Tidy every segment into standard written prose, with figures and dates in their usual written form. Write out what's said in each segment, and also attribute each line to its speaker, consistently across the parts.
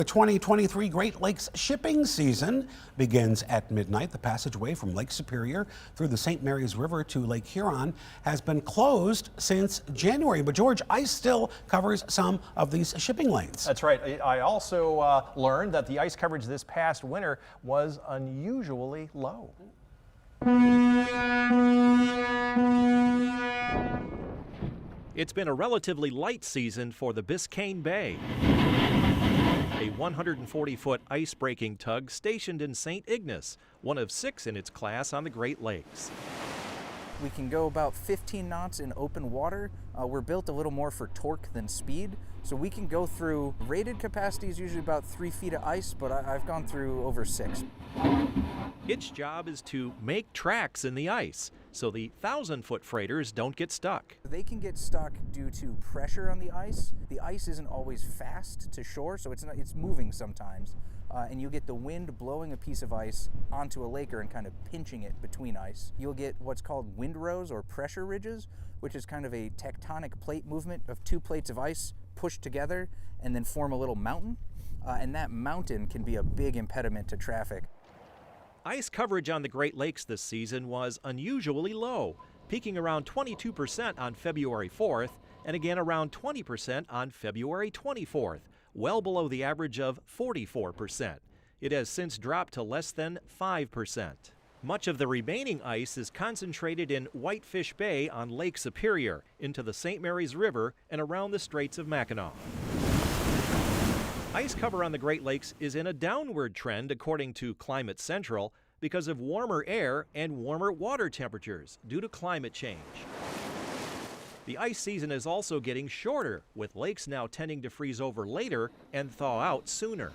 Speaker 1: The 2023 Great Lakes shipping season begins at midnight. The passageway from Lake Superior through the St. Mary's River to Lake Huron has been closed since January. But George, ice still covers some of these shipping lanes.
Speaker 2: That's right. I also learned that the ice coverage this past winter was unusually low.
Speaker 3: It's been a relatively light season for the Biscayne Bay. A 140-foot ice-breaking tug stationed in St. Ignace, one of 6 in its class on the Great Lakes.
Speaker 4: We can go about 15 knots in open water. We're built a little more for torque than speed, so we can go through, rated capacity is usually about 3 feet of ice, but I've gone through over 6.
Speaker 3: Its job is to make tracks in the ice, so the 1,000-foot freighters don't get stuck.
Speaker 4: They can get stuck due to pressure on the ice. The ice isn't always fast to shore, so it's moving sometimes. And you'll get the wind blowing a piece of ice onto a laker and kind of pinching it between ice. You'll get what's called windrows or pressure ridges, which is kind of a tectonic plate movement of 2 plates of ice pushed together and then form a little mountain. And that mountain can be a big impediment to traffic.
Speaker 3: Ice coverage on the Great Lakes this season was unusually low, peaking around 22% on February 4th and again around 20% on February 24th, well below the average of 44%. It has since dropped to less than 5%. Much of the remaining ice is concentrated in Whitefish Bay on Lake Superior, into the St. Mary's River, and around the Straits of Mackinac. Ice cover on the Great Lakes is in a downward trend, according to Climate Central, because of warmer air and warmer water temperatures due to climate change. The ice season is also getting shorter, with lakes now tending to freeze over later and thaw out sooner.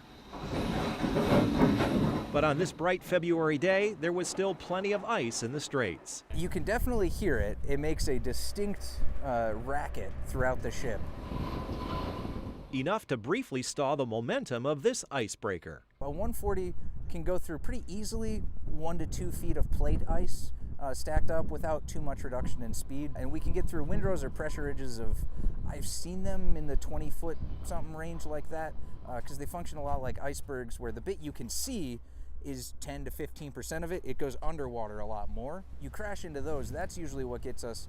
Speaker 3: But on this bright February day, there was still plenty of ice in the straits.
Speaker 4: You can definitely hear it. It makes a distinct racket throughout the ship.
Speaker 3: Enough to briefly stall the momentum of this icebreaker.
Speaker 4: A 140 can go through pretty easily 1 to 2 feet of plate ice stacked up without too much reduction in speed. And we can get through windrows or pressure ridges of, I've seen them in the 20-foot something range like that, because they function a lot like icebergs, where the bit you can see is 10 to 15% of it. It goes underwater a lot more. You crash into those, that's usually what gets us.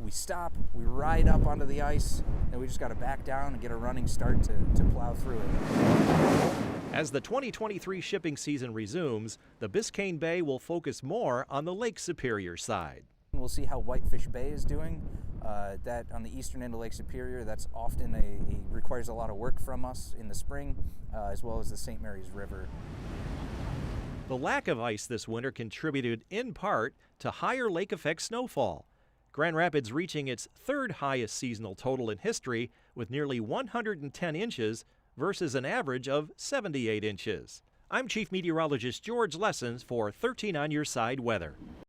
Speaker 4: We stop, we ride up onto the ice, and we just got to back down and get a running start to plow through it.
Speaker 3: As the 2023 shipping season resumes, the Biscayne Bay will focus more on the Lake Superior side.
Speaker 4: We'll see how Whitefish Bay is doing. That on the eastern end of Lake Superior, that's often requires a lot of work from us in the spring, as well as the St. Mary's River.
Speaker 3: The lack of ice this winter contributed in part to higher lake effect snowfall. Grand Rapids reaching its 3rd highest seasonal total in history with nearly 110 inches versus an average of 78 inches. I'm Chief Meteorologist George Lessons for 13 on Your Side Weather.